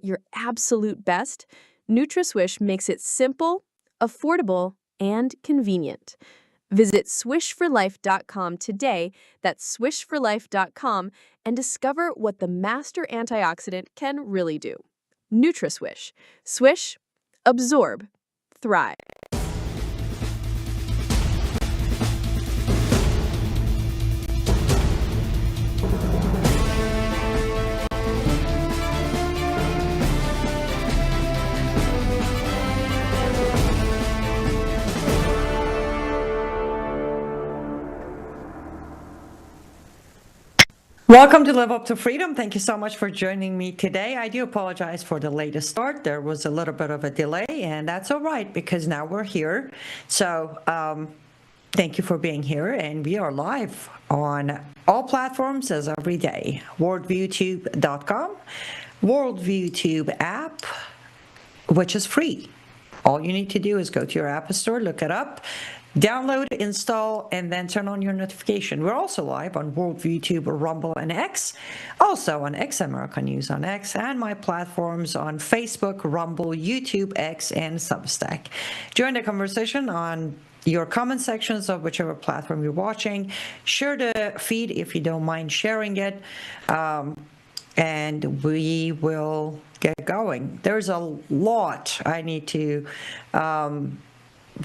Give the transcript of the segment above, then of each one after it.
your absolute best, NutraSwish makes it simple, affordable, and convenient. Visit swishforlife.com today, that's swishforlife.com, and discover what the master antioxidant can really do. NutraSwish. Swish, absorb, thrive. Welcome to Live Up to Freedom. Thank you so much for joining me today. I do apologize for the latest start. There was a little bit of a delay, and that's all right because now we're here. So thank you for being here, and we are live on all platforms as every day. WorldViewTube.com, WorldViewTube app, which is free. All you need to do is go to your app store, look it up, download, install, and then turn on your notification. We're also live on WorldViewTube, Rumble, and X. Also on X America News on X, and my platforms on Facebook, Rumble, YouTube, X, and Substack. Join the conversation on your comment sections of whichever platform you're watching. Share the feed if you don't mind sharing it. And we will get going. There's a lot I need to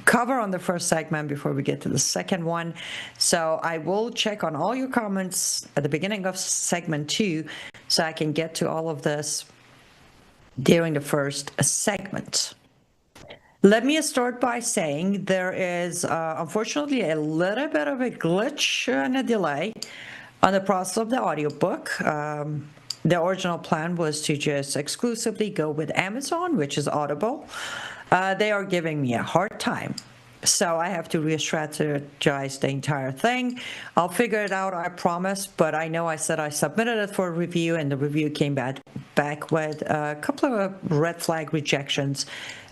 cover on the first segment before we get to the second one. So I will check on all your comments at the beginning of segment 2 so I can get to all of this during the first segment. Let me start by saying there is unfortunately a little bit of a glitch and a delay on the process of the audiobook. The original plan was to just exclusively go with Amazon, which is Audible. They are giving me a hard time, so I have to re-strategize the entire thing. I'll figure it out, I promise, but I know I said I submitted it for review, and the review came back with a couple of red flag rejections.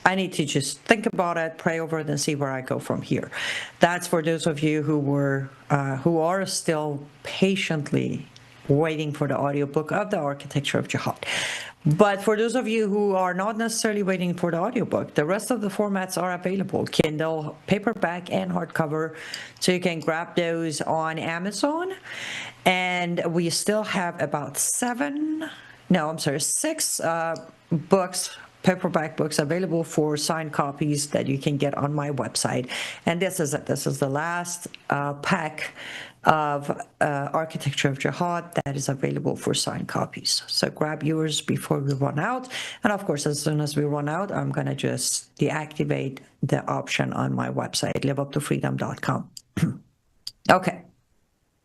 I need to just think about it, pray over it, and see where I go from here. That's for those of you who are still patiently waiting for the audiobook of The Architecture of Jihad. But for those of you who are not necessarily waiting for the audiobook, the rest of the formats are available: Kindle, paperback, and hardcover. So you can grab those on Amazon. And we still have about 6 books, paperback books available for signed copies that you can get on my website. And this is it. This is the last pack of Architecture of Jihad that is available for signed copies. So grab yours before we run out. And of course, as soon as we run out, I'm going to just deactivate the option on my website, liveuptofreedom.com. Okay.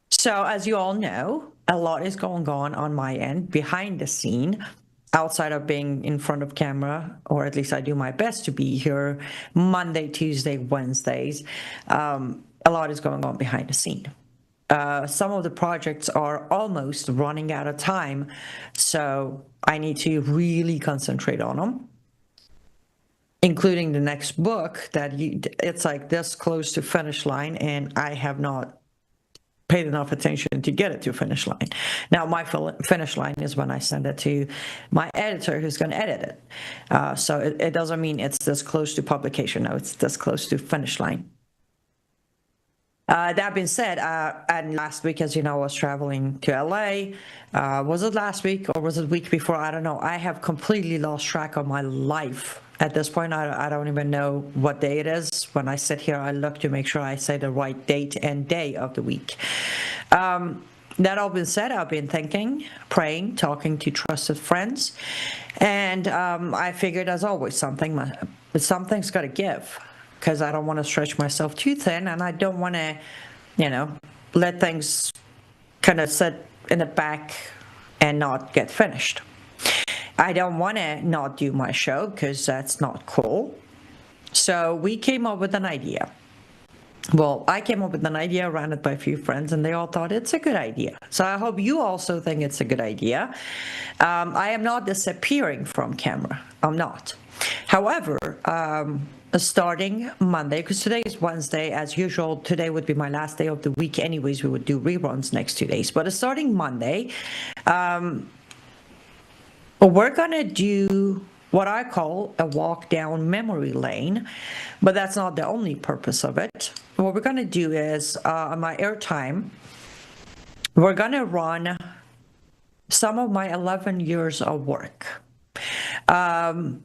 So as you all know, a lot is going on my end behind the scene. Outside of being in front of camera, or at least I do my best to be here Monday, Tuesday, Wednesdays, a lot is going on behind the scene. Some of the projects are almost running out of time, so I need to really concentrate on them, including the next book that it's like this close to finish line, and I have not paid enough attention to get it to finish line. Now, my finish line is when I send it to my editor who's going to edit it. So it doesn't mean it's this close to publication. No, it's this close to finish line. That being said, and last week, as you know, I was traveling to LA. Was it last week or was it the week before? I don't know. I have completely lost track of my life. At this point, I don't even know what day it is. When I sit here, I look to make sure I say the right date and day of the week. That all being said, I've been thinking, praying, talking to trusted friends. And I figured, as always, something's got to give, because I don't want to stretch myself too thin, and I don't want to, let things kind of sit in the back and not get finished. I don't want to not do my show because that's not cool. So we came up with an idea. Well, I came up with an idea, ran it by a few friends, and they all thought it's a good idea. So I hope you also think it's a good idea. I am not disappearing from camera. I'm not. However, starting Monday, because today is Wednesday, as usual, today would be my last day of the week anyways. We would do reruns next 2 days. But starting Monday, We're going to do what I call a walk down memory lane, but that's not the only purpose of it. What we're going to do is on my airtime, we're going to run some of my 11 years of work. Some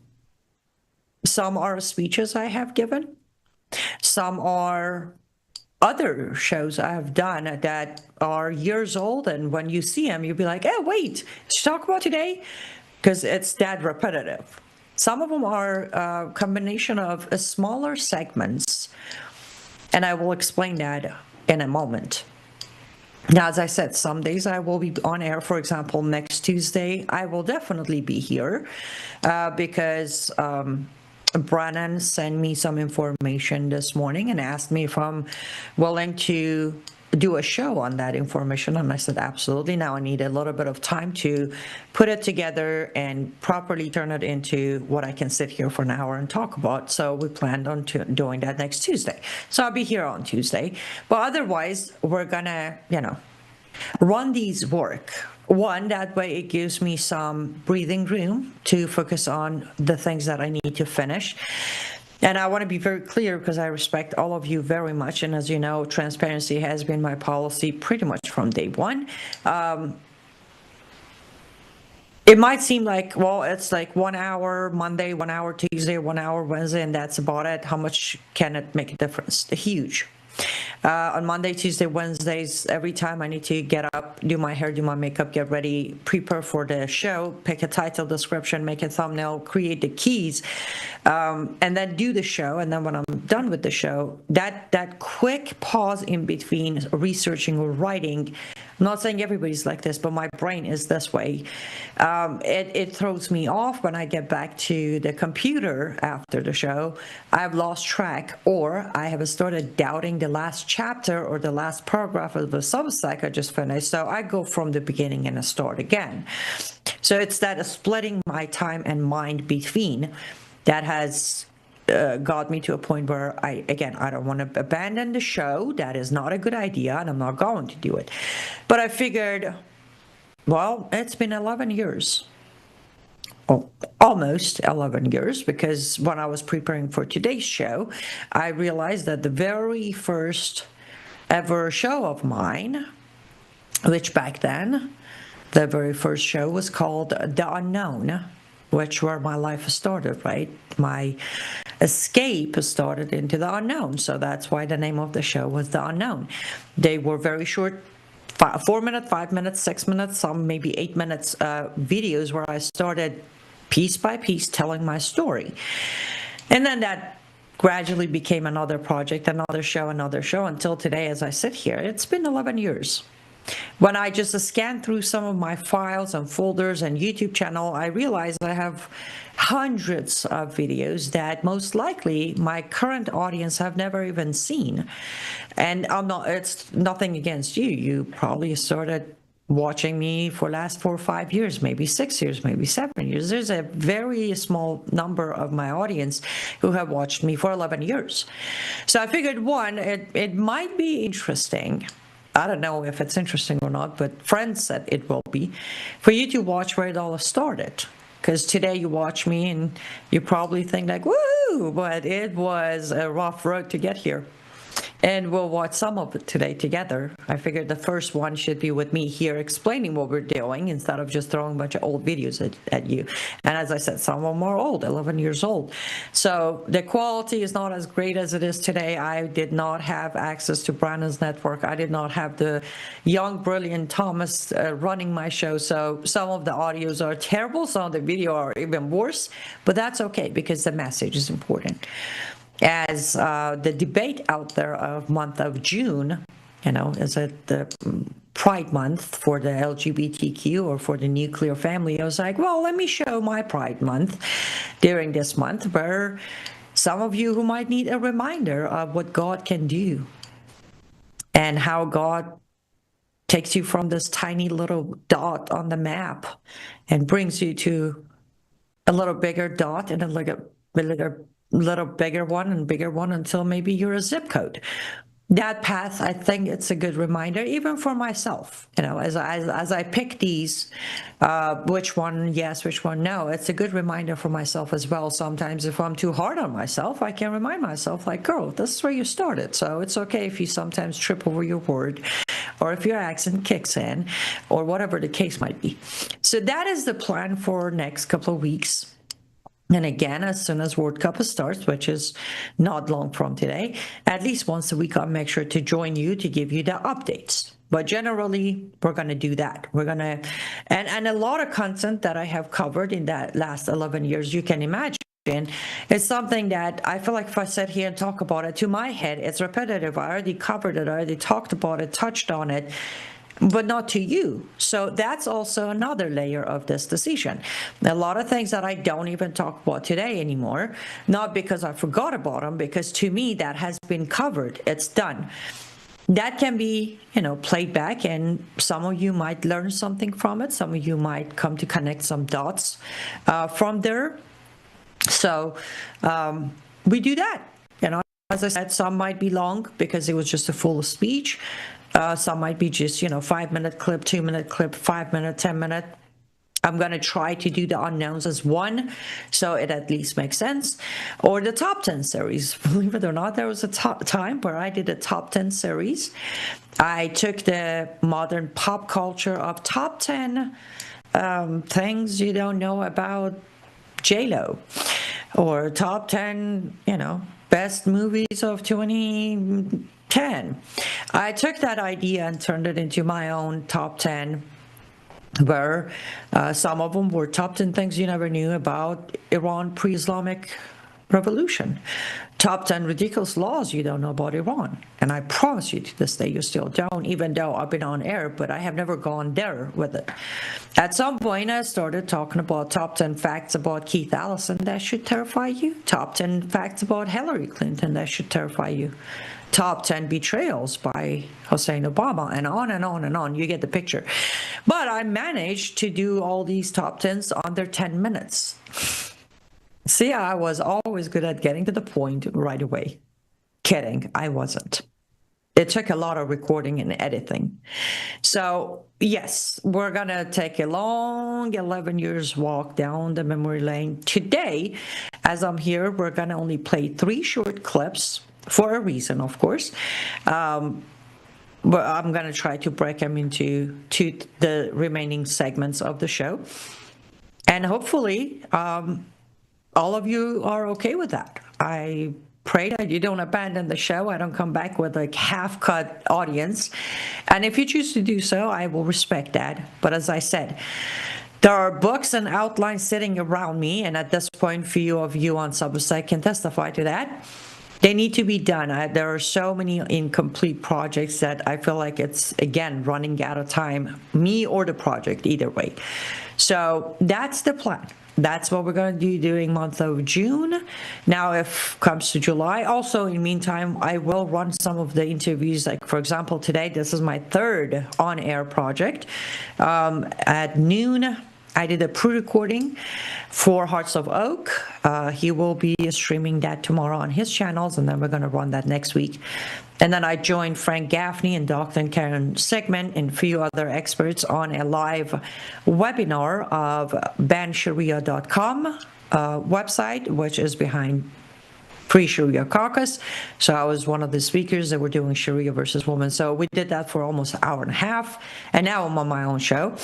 are speeches I have given, some are other shows I have done that are years old, and when you see them, you'll be like, "Oh, wait, did you talk about today?" Because it's that repetitive. Some of them are a combination of smaller segments, and I will explain that in a moment. Now, as I said, some days I will be on air. For example, next Tuesday, I will definitely be here because Brennan sent me some information this morning and asked me if I'm willing to do a show on that information. And I said, absolutely. Now I need a little bit of time to put it together and properly turn it into what I can sit here for an hour and talk about. So we planned on doing that next Tuesday. So I'll be here on Tuesday. But otherwise, we're going to, run these work. One, that way it gives me some breathing room to focus on the things that I need to finish. And I want to be very clear because I respect all of you very much. And as you know, transparency has been my policy pretty much from day one. It might seem like, well, it's like 1 hour Monday, 1 hour Tuesday, 1 hour Wednesday, and that's about it. How much can it make a difference? Huge. On Monday, Tuesday, Wednesdays, every time I need to get up, do my hair, do my makeup, get ready, prepare for the show, pick a title, description, make a thumbnail, create the keys, and then do the show. And then when I'm done with the show, that quick pause in between researching or writing, I'm not saying everybody's like this, but my brain is this way. It throws me off when I get back to the computer after the show. I've lost track, or I have started doubting the last chapter or the last paragraph of the Substack I just finished. So I go from the beginning and I start again. So it's that splitting my time and mind between that has got me to a point where I don't want to abandon the show. That is not a good idea, and I'm not going to do it. But I figured, well, it's been 11 years. Almost 11 years, because when I was preparing for today's show, I realized that the very first ever show of mine, which back then, the very first show was called The Unknown, which where my life started, right? My escape started into the unknown. So that's why the name of the show was The Unknown. They were very short, 4 minutes, 5 minutes, 6 minutes, some maybe 8 minutes videos where I started piece by piece telling my story. And then that gradually became another project, another show, until today as I sit here. It's been 11 years. When I just scanned through some of my files and folders and YouTube channel, I realized I have hundreds of videos that most likely my current audience have never even seen. And it's nothing against you. You probably started watching me for last 4 or 5 years, maybe 6 years, maybe 7 years. There's a very small number of my audience who have watched me for 11 years. So I figured, one, it might be interesting. I don't know if it's interesting or not, but friends said it will be, for you to watch where it all started. Because today you watch me and you probably think like, woo, but it was a rough road to get here. And we'll watch some of it today together. I figured the first one should be with me here explaining what we're doing instead of just throwing a bunch of old videos at you. And as I said, some of them are old, 11 years old. So the quality is not as great as it is today. I did not have access to Brandon's network. I did not have the young, brilliant Thomas running my show. So some of the audios are terrible. Some of the video are even worse. But that's okay because the message is important. As the debate out there of month of June, is it the Pride Month for the LGBTQ or for the nuclear family? I was like, well, let me show my Pride Month during this month, where some of you who might need a reminder of what God can do and how God takes you from this tiny little dot on the map and brings you to a little bigger dot and a little bigger one and bigger one until maybe you're a zip code. that path, I think it's a good reminder, even for myself. As I pick these, which one yes, which one no. It's a good reminder for myself as well. Sometimes, if I'm too hard on myself, I can remind myself, like, girl, this is where you started. So it's okay if you sometimes trip over your word, or if your accent kicks in, or whatever the case might be. So that is the plan for next couple of weeks. And again, as soon as World Cup starts, which is not long from today, at least once a week, I'll make sure to join you to give you the updates. But generally, we're going to do that. We're going to, and a lot of content that I have covered in that last 11 years, you can imagine, it's something that I feel like if I sit here and talk about it, to my head, it's repetitive. I already covered it. I already talked about it, touched on it, but not to you. So that's also another layer of this decision. A lot of things that I don't even talk about today anymore, not because I forgot about them, because to me that has been covered. It's done. That can be, played back, and some of you might learn something from it. Some of you might come to connect some dots from there. So we do that. As I said, some might be long because it was just a full speech. Some might be just, 5-minute clip, 2-minute clip, 5-minute, 10-minute. I'm going to try to do the unknowns as one, so it at least makes sense. Or the top 10 series. Believe it or not, there was a time where I did a top 10 series. I took the modern pop culture of top 10 things you don't know about J-Lo, or top 10, best movies of 2010. I took that idea and turned it into my own top 10, where some of them were top 10 things you never knew about Iran pre-Islamic revolution, top 10 ridiculous laws you don't know about Iran. And I promise you, to this day, you still don't, even though I've been on air, but I have never gone there with it. At some point, I started talking about top 10 facts about Keith Ellison that should terrify you, top 10 facts about Hillary Clinton that should terrify you, top 10 betrayals by Hussein Obama, and on and on and on. You get the picture. But I managed to do all these top 10s under 10 minutes. See, I was always good at getting to the point right away. Kidding, I wasn't. It took a lot of recording and editing. So yes, we're going to take a long 11 years walk down the memory lane. Today, as I'm here, we're going to only play 3 short clips for a reason, of course. But I'm going to try to break them into the remaining segments of the show. And hopefully, all of you are okay with that. I pray that you don't abandon the show. I don't come back with like half-cut audience. And if you choose to do so, I will respect that. But as I said, there are books and outlines sitting around me, and at this point, few of you on Substack can testify to that. They need to be done. There are so many incomplete projects that I feel like it's, again, running out of time, me or the project, either way. So that's the plan. That's what we're going to do during month of June. Now, if it comes to July, also in the meantime, I will run some of the interviews. Like, for example, today, this is my 3rd on-air project. At noon, I did a pre-recording for Hearts of Oak. He will be streaming that tomorrow on his channels, and then we're going to run that next week. And then I joined Frank Gaffney and Dr. Karen Segment and a few other experts on a live webinar of bansharia.com website, which is behind Pre-Sharia Caucus. So I was one of the speakers that were doing Sharia versus women. So we did that for almost an hour and a half, and now I'm on my own show.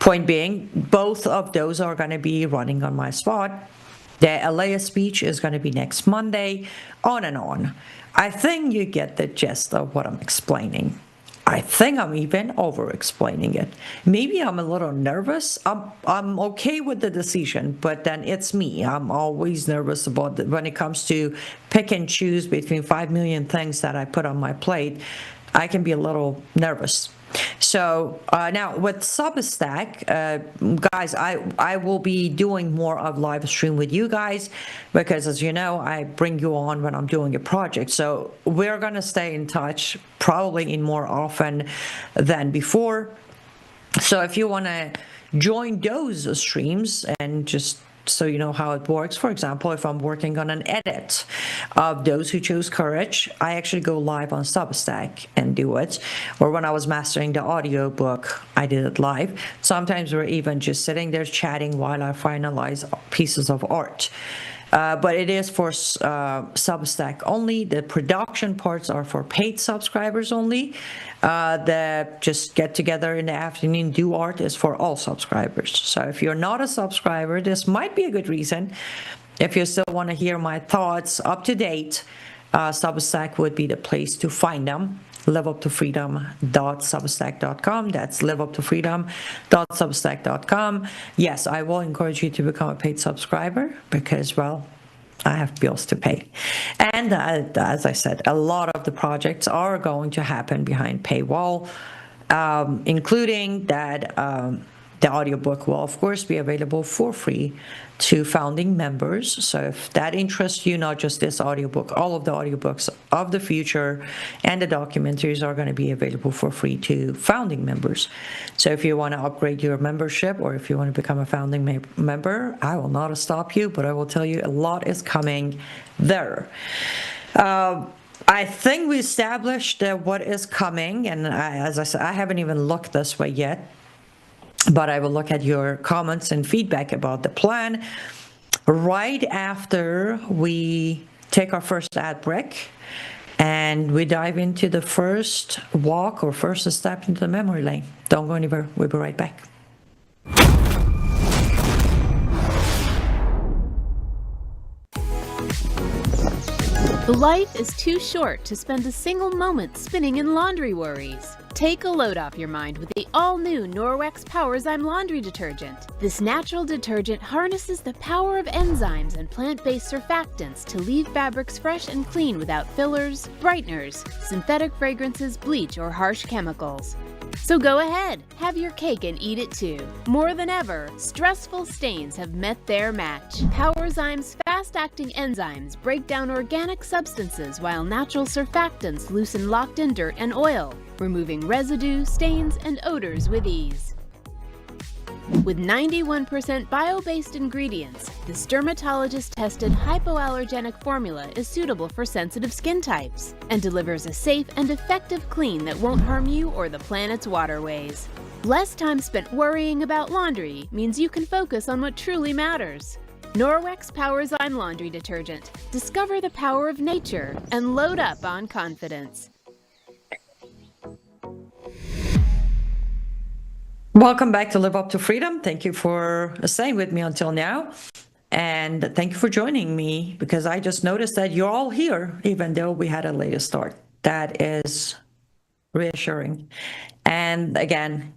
Point being, both of those are going to be running on my spot. The LA speech is going to be next Monday, on and on. I think you get the gist of what I'm explaining. I think I'm even over-explaining it. Maybe I'm a little nervous. I'm okay with the decision, but then it's me. I'm always nervous about when it comes to pick and choose between 5 million things that I put on my plate. I can be a little nervous. So now with Substack, guys, I will be doing more of live stream with you guys, because as you know, I bring you on when I'm doing a project. So we're going to stay in touch probably in more often than before. So if you want to join those streams and just so you know how it works. For example, if I'm working on an edit of Those Who Chose Courage, I actually go live on Substack and do it. Or when I was mastering the audio book, I did it live. Sometimes we're even just sitting there chatting while I finalize pieces of art. But it is for Substack only. The production parts are for paid subscribers only. The just get together in the afternoon, do art is for all subscribers. So if you're not a subscriber, this might be a good reason. If you still want to hear my thoughts up to date, Substack would be the place to find them. liveuptofreedom.substack.com. That's liveuptofreedom.substack.com. Yes, I will encourage you to become a paid subscriber because, well, I have bills to pay. And as I said, a lot of the projects are going to happen behind paywall, including that the audiobook will, of course, be available for free to founding members. So if that interests you, not just this audiobook, all of the audiobooks of the future and the documentaries are going to be available for free to founding members. So if you want to upgrade your membership or if you want to become a founding member, I will not stop you, but I will tell you a lot is coming there. I think we established what is coming, and as I said, I haven't even looked this way yet. But I will look at your comments and feedback about the plan right after we take our first ad break and we dive into the first walk or first step into the memory lane. Don't go anywhere. We'll be right back. Life is too short to spend a single moment spinning in laundry worries. Take a load off your mind with the all-new Norwex Powerzyme laundry detergent. This natural detergent harnesses the power of enzymes and plant-based surfactants to leave fabrics fresh and clean without fillers, brighteners, synthetic fragrances, bleach, or harsh chemicals. So go ahead, have your cake and eat it too. More than ever, stressful stains have met their match. Powerzyme's fast-acting enzymes break down organic substances while natural surfactants loosen locked-in dirt and oil, removing residue, stains, and odors with ease. With 91% bio-based ingredients, this dermatologist-tested hypoallergenic formula is suitable for sensitive skin types and delivers a safe and effective clean that won't harm you or the planet's waterways. Less time spent worrying about laundry means you can focus on what truly matters. Norwex Powerzyme Laundry Detergent. Discover the power of nature and load up on confidence. Welcome back to Live Up to Freedom. Thank you for staying with me until now. And thank you for joining me because I just noticed that you're all here, even though we had a later start. That is reassuring. And again,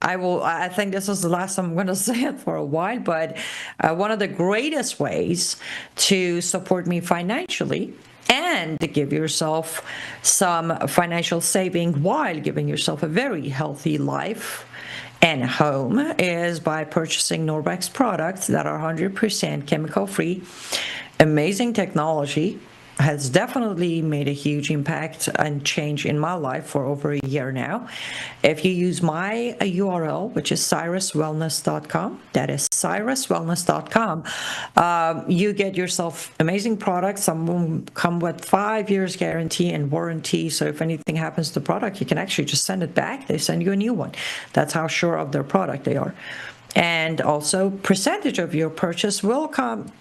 I think this is the last time I'm going to say it for a while, but one of the greatest ways to support me financially and to give yourself some financial saving while giving yourself a very healthy life and home is by purchasing Norwex products that are 100% chemical-free. Amazing technology. Has definitely made a huge impact and change in my life for over a year now. If you use my URL, which is cyruswellness.com, that is cyruswellness.com, you get yourself amazing products. Some of them come with 5 years guarantee and warranty. So if anything happens to the product, you can actually just send it back. They send you a new one. That's how sure of their product they are. And also, percentage of your purchase will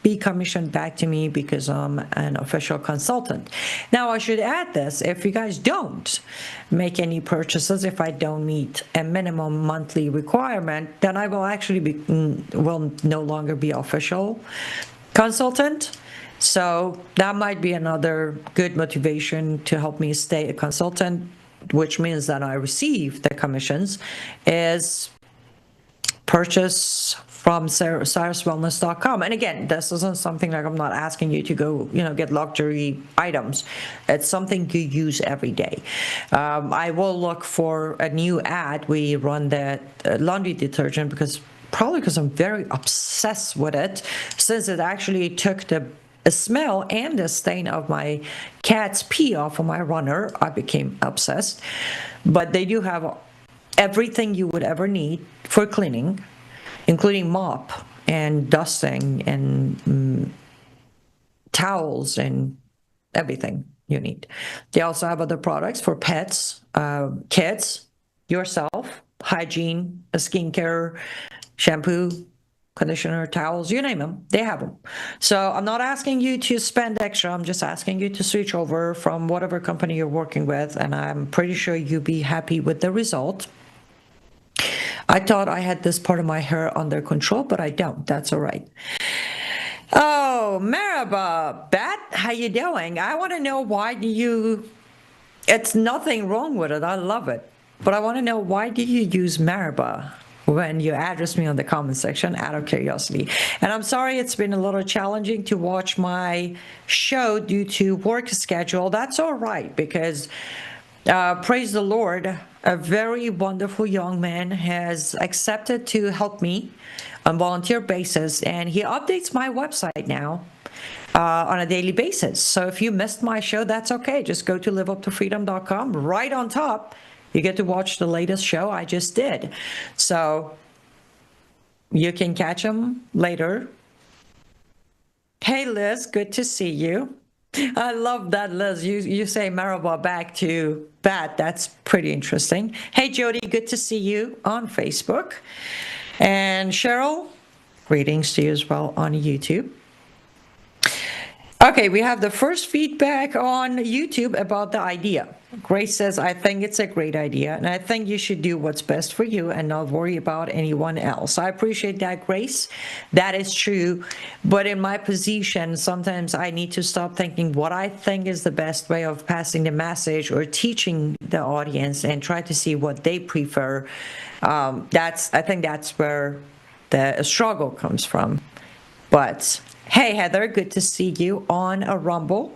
be commissioned back to me because I'm an official consultant. Now, I should add this. If you guys don't make any purchases, if I don't meet a minimum monthly requirement, then I will actually will no longer be official consultant. So that might be another good motivation to help me stay a consultant, which means that I receive the commissions, is purchase from cyruswellness.com. And again, this isn't something like I'm not asking you to go, get luxury items. It's something you use every day. I will look for a new ad. We run the laundry detergent because I'm very obsessed with it, since it actually took the smell and the stain of my cat's pee off of my runner. I became obsessed. But they do have everything you would ever need for cleaning, including mop and dusting and towels and everything you need. They also have other products for pets, kids, yourself, hygiene, skincare, shampoo, conditioner, towels, you name them, they have them. So I'm not asking you to spend extra. I'm just asking you to switch over from whatever company you're working with, and I'm pretty sure you'll be happy with the result. I thought I had this part of my hair under control, but I don't. That's all right. Oh, Maraba, Bat, how you doing? I want to know why do you, it's nothing wrong with it. I love it. But I want to know, why do you use Maraba when you address me on the comment section, out of curiosity? And I'm sorry it's been a little challenging to watch my show due to work schedule. That's all right, because praise the Lord, a very wonderful young man has accepted to help me on volunteer basis, and he updates my website now on a daily basis. So if you missed my show, that's okay. Just go to liveuptofreedom.com. Right on top, you get to watch the latest show I just did. So you can catch them later. Hey, Liz, good to see you. I love that, Liz. You say Maraba back to Bat. That's pretty interesting. Hey, Jody, good to see you on Facebook. And Cheryl, greetings to you as well on YouTube. Okay, we have the first feedback on YouTube about the idea. Grace says, I think it's a great idea, and I think you should do what's best for you and not worry about anyone else. I appreciate that, Grace. That is true. But in my position, sometimes I need to stop thinking what I think is the best way of passing the message or teaching the audience and try to see what they prefer. I think that's where the struggle comes from. But hey, Heather, good to see you on a Rumble.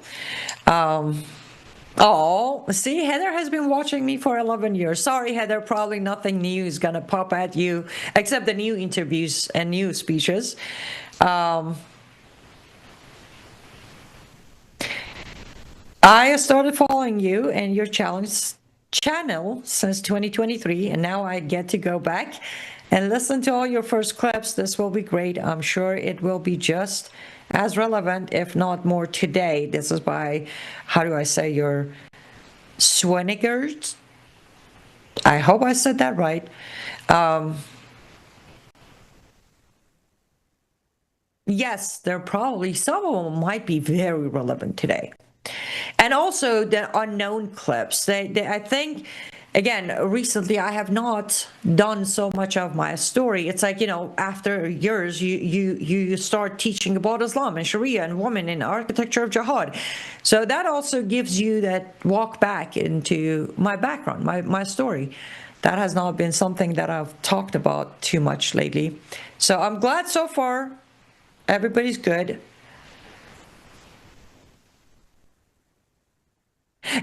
Oh, see, Heather has been watching me for 11 years. Sorry, Heather, probably nothing new is going to pop at you except the new interviews and new speeches. I started following you and your challenge channel since 2023, and now I get to go back and listen to all your first clips. This will be great. I'm sure it will be just as relevant, if not more, today. This is by, how do I say your Swinegert? I hope I said that right. Yes, they're probably, some of them might be very relevant today. And also the unknown clips. I think, again, recently I have not done so much of my story. It's like, after years, you start teaching about Islam and Sharia and women and architecture of jihad. So that also gives you that walk back into my background, my story. That has not been something that I've talked about too much lately. So I'm glad so far everybody's good.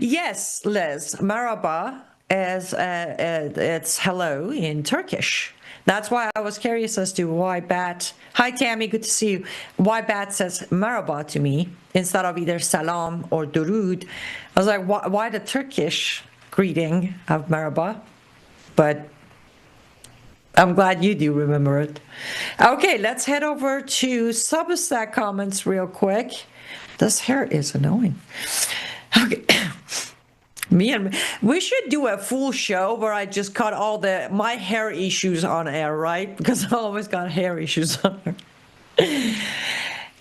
Yes, Liz, Maraba is it's hello in Turkish. That's why I was curious as to why Bat, hi Tammy, good to see you, why Bat says Maraba to me instead of either salam or durud. I was like, why the Turkish greeting of Maraba? But I'm glad you do remember it. Okay, let's head over to Substack comments real quick. This hair is annoying. Okay. We should do a full show where I just cut all my hair issues on air, right? Because I always got hair issues on air.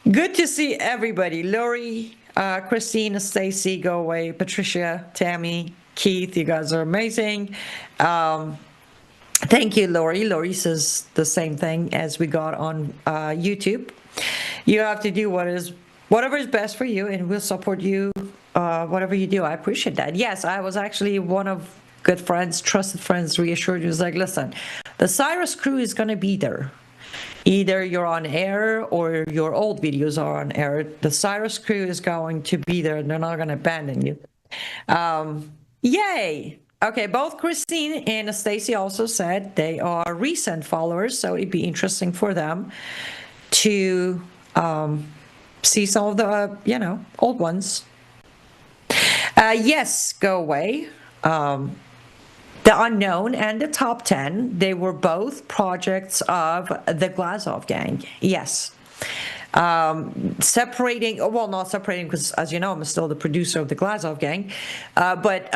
Good to see everybody. Lori, Christine, Stacy, Go Away, Patricia, Tammy, Keith, you guys are amazing. Thank you, Lori. Lori says the same thing as we got on YouTube. You have to do whatever is best for you, and we'll support you whatever you do. I appreciate that. Yes, I was actually one of good friends, trusted friends, reassured you. Was like, listen, the Cyrus crew is going to be there. Either you're on air or your old videos are on air. The Cyrus crew is going to be there, and they're not going to abandon you. Yay! Okay, both Christine and Stacy also said they are recent followers, so it'd be interesting for them to see some of the, old ones. Yes, Go Away. The Unknown and the Top 10, they were both projects of the Glazov gang. Yes. Separating, well, not separating, because as you know, I'm still the producer of the Glazov gang, but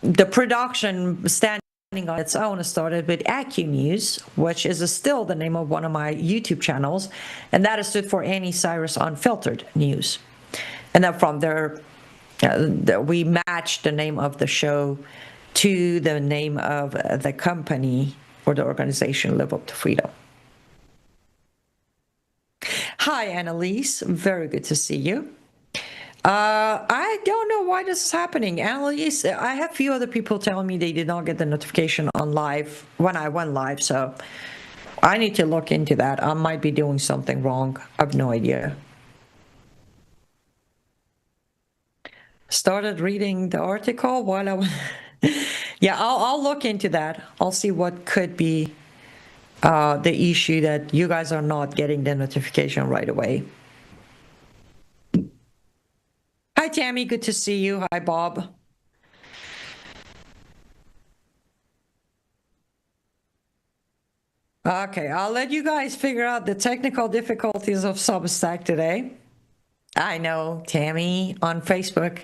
the production standing on its own started with AQ News, which is still the name of one of my YouTube channels, and that stood for Annie Cyrus Unfiltered News. And then from there, we matched the name of the show to the name of the company or the organization, Live Up to Freedom. Hi, Annalise. Very good to see you. I don't know why this is happening. Annalise, I have a few other people telling me they did not get the notification on live when I went live, so I need to look into that. I might be doing something wrong. I have no idea. Started reading the article while I was... Yeah, I'll look into that. I'll see what could be the issue that you guys are not getting the notification right away. Hi, Tammy. Good to see you. Hi, Bob. Okay, I'll let you guys figure out the technical difficulties of Substack today. I know, Tammy, on Facebook.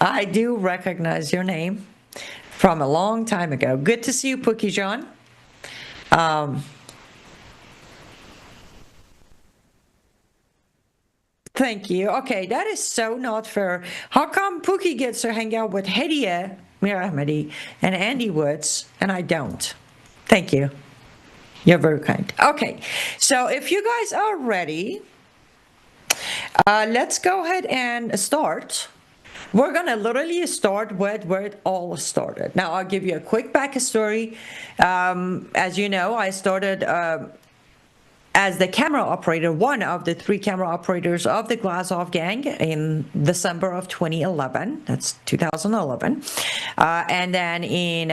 I do recognize your name from a long time ago. Good to see you, Pookie John. Thank you. Okay, that is so not fair. How come Pookie gets to hang out with Hediye Mirahmadi and Andy Woods, and I don't? Thank you. You're very kind. Okay, so if you guys are ready, let's go ahead and start. We're gonna literally start with where it all started. Now, I'll give you a quick backstory. As you know, I started as the camera operator, one of the 3 camera operators of the Glazov gang in December of 2011. That's 2011. And then in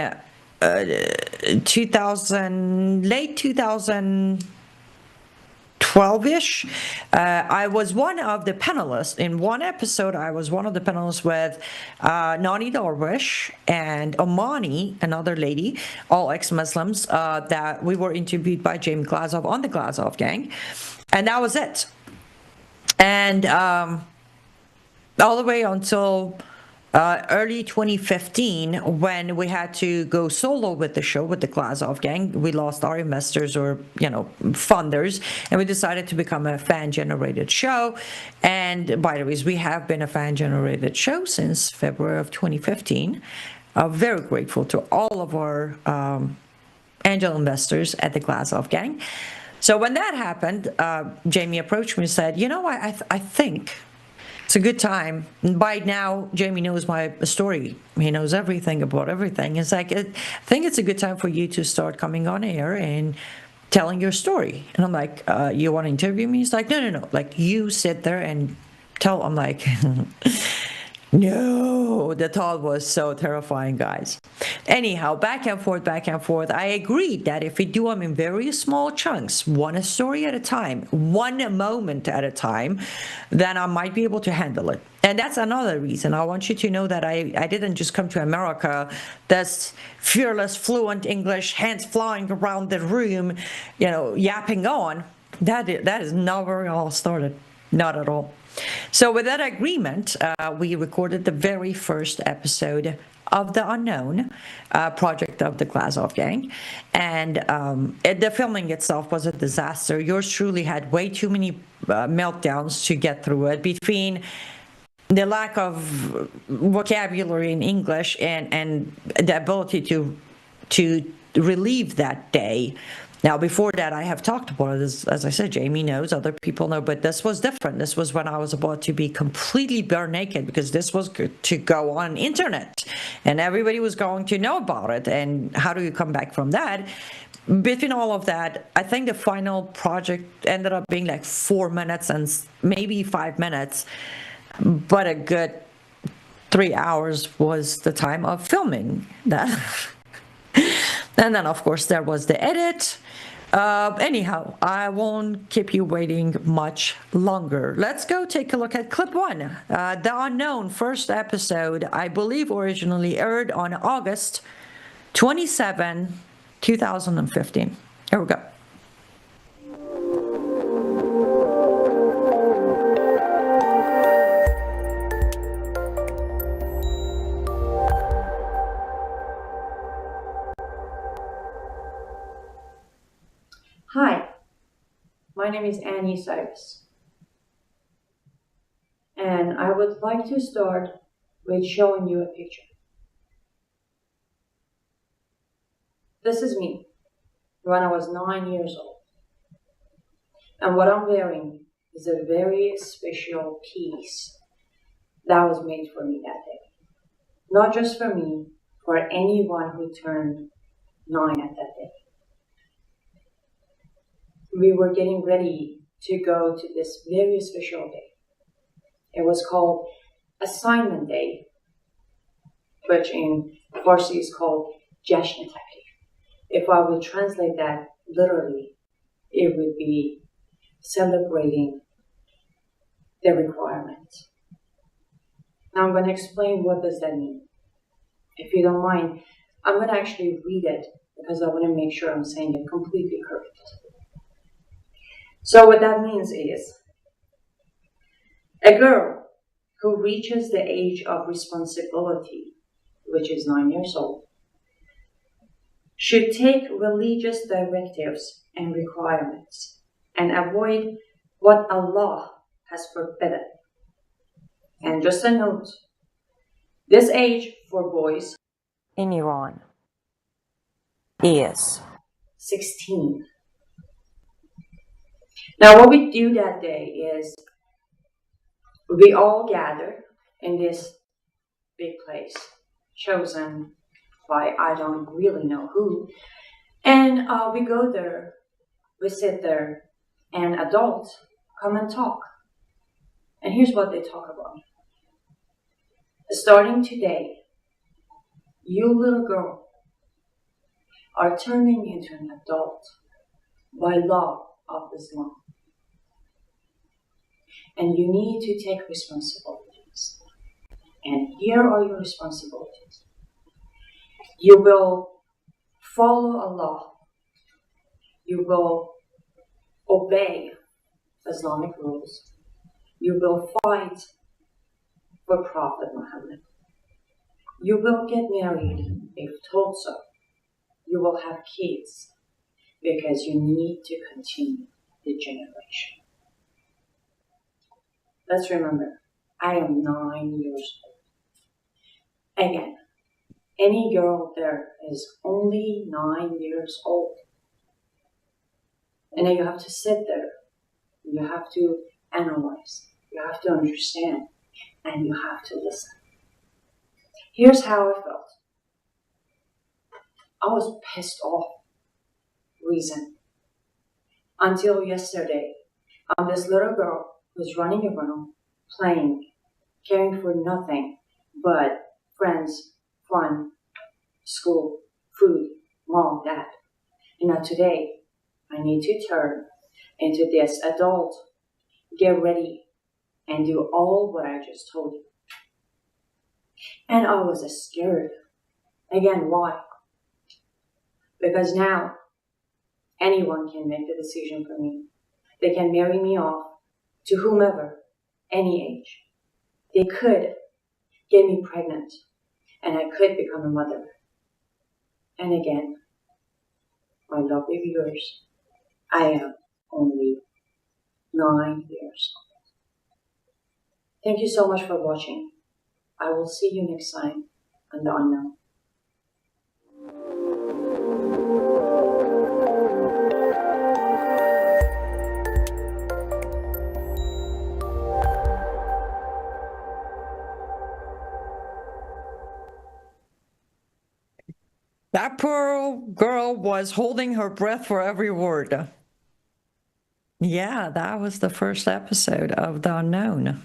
late 2012-ish, I was one of the panelists. In one episode, I was one of the panelists with Nani Darwish and Omani, another lady, all ex-Muslims, that we were interviewed by Jamie Glazov on the Glazov gang. And that was it. And all the way until early 2015, when we had to go solo with the show, with the Glazov gang. We lost our investors, or funders, and we decided to become a fan-generated show. And by the way, we have been a fan-generated show since February of 2015. Very grateful to all of our angel investors at the Glazov gang. So when that happened, Jamie approached me and said, you know, I think it's a good time. By now, Jamie knows my story. He knows everything about everything. It's like, I think it's a good time for you to start coming on air and telling your story. And I'm like, you want to interview me? He's like, no. Like, you sit there and tell. I'm like, no. The thought was so terrifying, guys. Anyhow, back and forth. I agreed that if we do them in very small chunks, one story at a time, one moment at a time, then I might be able to handle it. And that's another reason. I want you to know that I didn't just come to America, this fearless, fluent English, hands flying around the room, yapping on. That is not where it all started. Not at all. So with that agreement, we recorded the very first episode of The Unknown, project of the Glazov gang. And the filming itself was a disaster. Yours truly had way too many meltdowns to get through it, between the lack of vocabulary in English and the ability to relieve that day. Now, before that, I have talked about it, as I said, Jamie knows, other people know, but this was different. This was when I was about to be completely bare naked, because this was to go on internet, and everybody was going to know about it. And how do you come back from that? Between all of that, I think the final project ended up being like 4 minutes and maybe 5 minutes, but a good 3 hours was the time of filming that. And then, of course, there was the edit. Anyhow, I won't keep you waiting much longer. Let's go take a look at clip 1. The Unknown, first episode, I believe originally aired on August 27, 2015. Here we go. Hi, my name is Annie Cyrus, and I would like to start with showing you a picture. This is me when I was 9 years old, and what I'm wearing is a very special piece that was made for me that day. Not just for me, for anyone who turned 9 at that day. We were getting ready to go to this very special day. It was called Assignment Day, which in Farsi is called Jashan Taklif. If I would translate that literally, it would be celebrating the requirements. Now I'm going to explain what does that mean. If you don't mind, I'm going to actually read it because I want to make sure I'm saying it completely correct. So what that means is, a girl who reaches the age of responsibility, which is 9 years old, should take religious directives and requirements and avoid what Allah has forbidden. And just a note, this age for boys In Iran is 16. Now what we do that day is we all gather in this big place chosen by I don't really know who, and we go there, we sit there, and adults come and talk. And here's what they talk about. Starting today, you little girl are turning into an adult by law of Islam. And you need to take responsibilities. And here are your responsibilities. You will follow Allah. You will obey Islamic rules. You will fight for Prophet Muhammad. You will get married if told so. You will have kids because you need to continue the generation. Let's remember, I am 9 years old. Again, any girl there is only 9 years old. And then you have to sit there. You have to analyze. You have to understand. And you have to listen. Here's how I felt. I was pissed off. Reason. Until yesterday, this little girl was running around, playing, caring for nothing but friends, fun, school, food, mom, dad. And now today, I need to turn into this adult, get ready, and do all what I just told you. And I was scared. Again, why? Because now, anyone can make the decision for me. They can marry me off to whomever, any age. They could get me pregnant, and I could become a mother. And again, my lovely viewers, I am only 9 years old. Thank you so much for watching. I will see you next time on The Unknown. That poor girl was holding her breath for every word. Yeah, that was the first episode of The Unknown.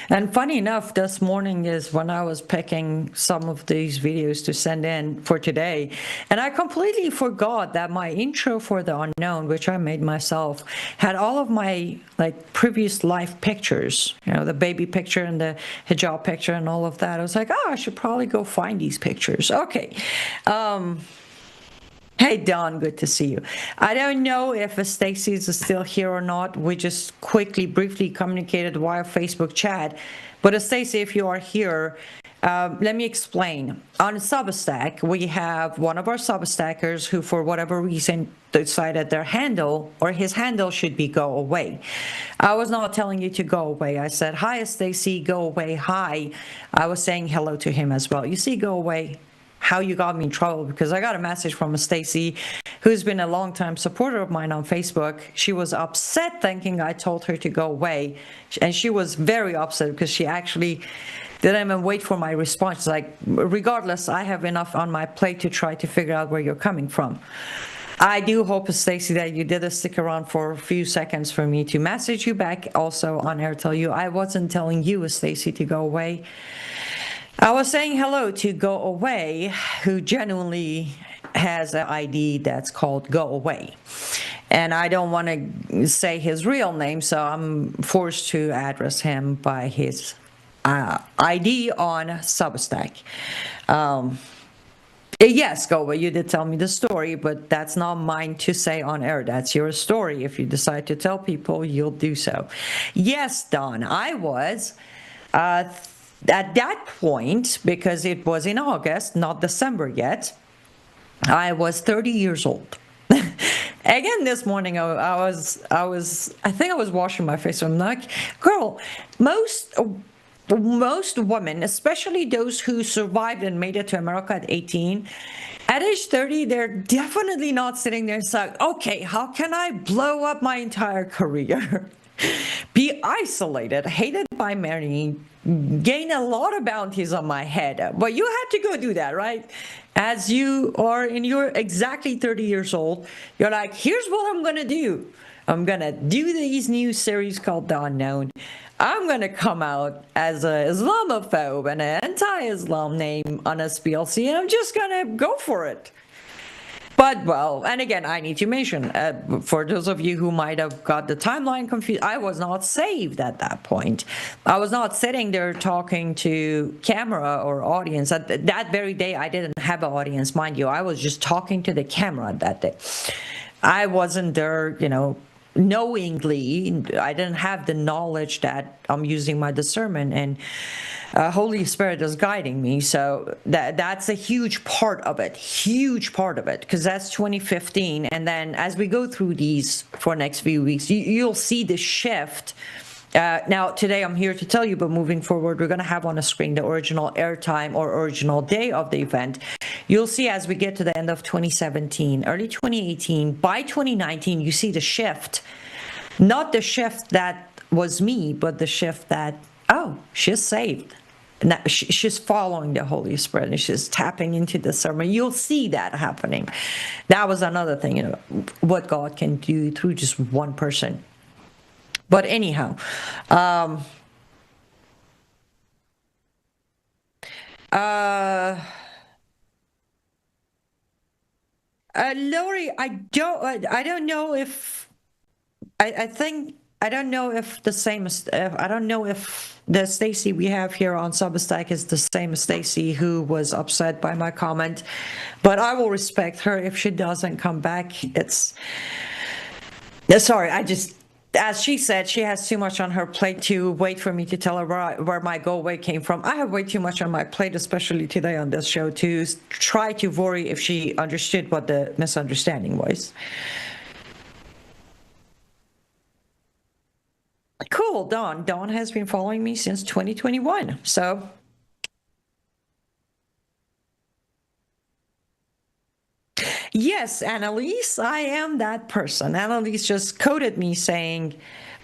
And funny enough, this morning is when I was picking some of these videos to send in for today, and I completely forgot that my intro for The Unknown, which I made myself, had all of my like previous life pictures, you know, the baby picture and the hijab picture and all of that. I was like, oh, I should probably go find these pictures. Okay. Hey, Don, good to see you. I don't know if Stacy is still here or not. We just briefly communicated via Facebook chat. But Stacy, if you are here, let me explain. On Substack, we have one of our Substackers who, for whatever reason, decided their handle or his handle should be go away. I was not telling you to go away. I said, hi, Stacy, go away, hi. I was saying hello to him as well. You see, go away. How you got me in trouble, because I got a message from Stacy, who's been a longtime supporter of mine on Facebook. She was upset thinking I told her to go away, and she was very upset because she actually didn't even wait for my response. She's like, regardless, I have enough on my plate to try to figure out where you're coming from. I do hope, Stacy, that you did stick around for a few seconds for me to message you back, also on air tell you I wasn't telling you, Stacy, to go away. I was saying hello to Go Away, who genuinely has an ID that's called Go Away. And I don't want to say his real name, so I'm forced to address him by his ID on Substack. Yes, Go Away, you did tell me the story, but that's not mine to say on air. That's your story. If you decide to tell people, you'll do so. Yes, Don, I was... at that point, because it was in August, not December yet, I was 30 years old. Again, this morning, I think I was washing my face. I'm like, girl, most women, especially those who survived and made it to America at 18, at age 30, they're definitely not sitting there saying, okay, how can I blow up my entire career? Be isolated, hated by many, gain a lot of bounties on my head. But you had to go do that, right? As you are in your exactly 30 years old, you're like, here's what I'm going to do. I'm going to do these new series called The Unknown. I'm going to come out as an Islamophobe and an anti-Islam name on SPLC, and I'm just going to go for it. But, well, and again, I need to mention, for those of you who might have got the timeline confused, I was not saved at that point. I was not sitting there talking to camera or audience. That very day, I didn't have an audience, mind you. I was just talking to the camera that day. I wasn't there, you know, knowingly. I didn't have the knowledge that I'm using my discernment, and Holy Spirit is guiding me. So that's a huge part of it, because that's 2015. And then as we go through these for next few weeks, you'll see the shift. Now, today I'm here to tell you, but moving forward, we're going to have on the screen the original airtime or original day of the event. You'll see as we get to the end of 2017, early 2018, by 2019, you see the shift. Not the shift that was me, but the shift that, oh, she's saved. Now, she's following the Holy Spirit and she's tapping into the sermon. You'll see that happening. That was another thing, you know, what God can do through just one person. But anyhow, Lori, I don't know if I think I don't know if the same as I don't know if the Stacy we have here on Substack is the same Stacy who was upset by my comment, but I will respect her if she doesn't come back. Sorry, I just, as she said, she has too much on her plate to wait for me to tell her where my go away came from. I have way too much on my plate, especially today on this show, to try to worry if she understood what the misunderstanding was. Cool, Dawn. Dawn has been following me since 2021, so. Yes, Annalise, I am that person. Annalise just coded me saying,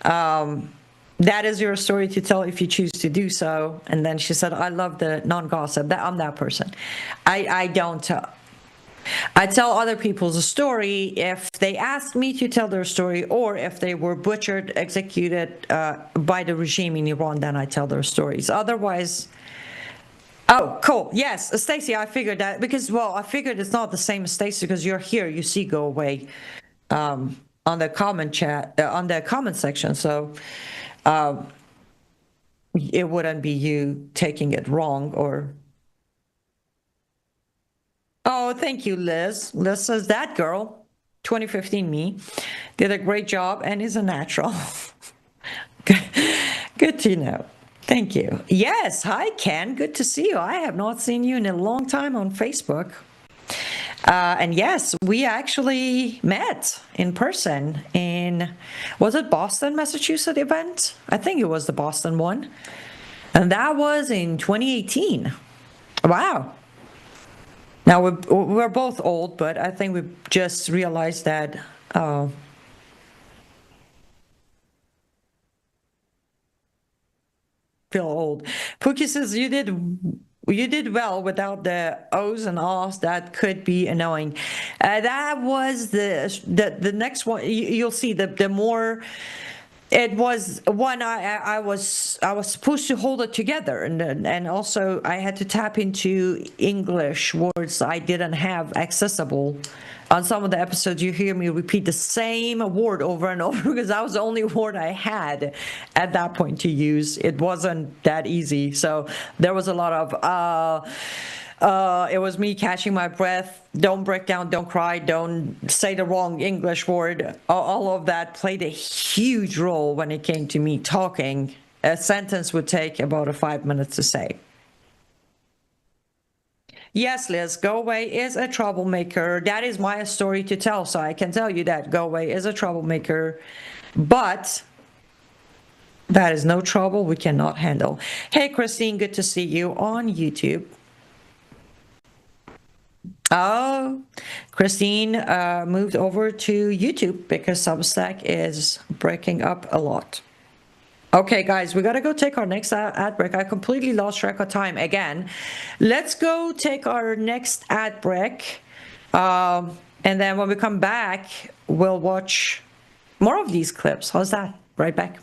that is your story to tell if you choose to do so. And then she said, I love the non-gossip. I'm that person. I don't I tell other people's story if they ask me to tell their story, or if they were butchered, executed by the regime in Iran, then I tell their stories. Otherwise, oh, cool. Yes, Stacy, I figured that because, well, I figured it's not the same as Stacy because you're here. You see, go away on the comment chat, on the comment section. So it wouldn't be you taking it wrong or. Oh, thank you, Liz. Liz says that girl, 2015 me, did a great job and is a natural. Good to know. Thank you. Yes, hi, Ken. Good to see you. I have not seen you in a long time on Facebook. And yes, we actually met in person in, was it Boston, Massachusetts event? I think it was the Boston one. And that was in 2018. Wow. Now, we're both old, but I think we just realized that feel old. Pookie says you did well without the O's and R's. That could be annoying. That was the next one. You'll see the more. It was one I was supposed to hold it together, and also I had to tap into English words I didn't have accessible. On some of the episodes, you hear me repeat the same word over and over because that was the only word I had at that point to use. It wasn't that easy, so there was a lot of. It was me catching my breath. Don't break down, don't cry, don't say the wrong English word. All of that played a huge role when it came to me talking. A sentence would take about 5 minutes to say. Yes, Liz, Go Away is a troublemaker. That is my story to tell, so I can tell you that Go Away is a troublemaker. But that is no trouble we cannot handle. Hey, Christine, good to see you on YouTube. Oh, Christine moved over to YouTube because Substack is breaking up a lot. Okay, guys, we got to go take our next ad break. I completely lost track of time again. Let's go take our next ad break. And then when we come back, we'll watch more of these clips. How's that? Right back.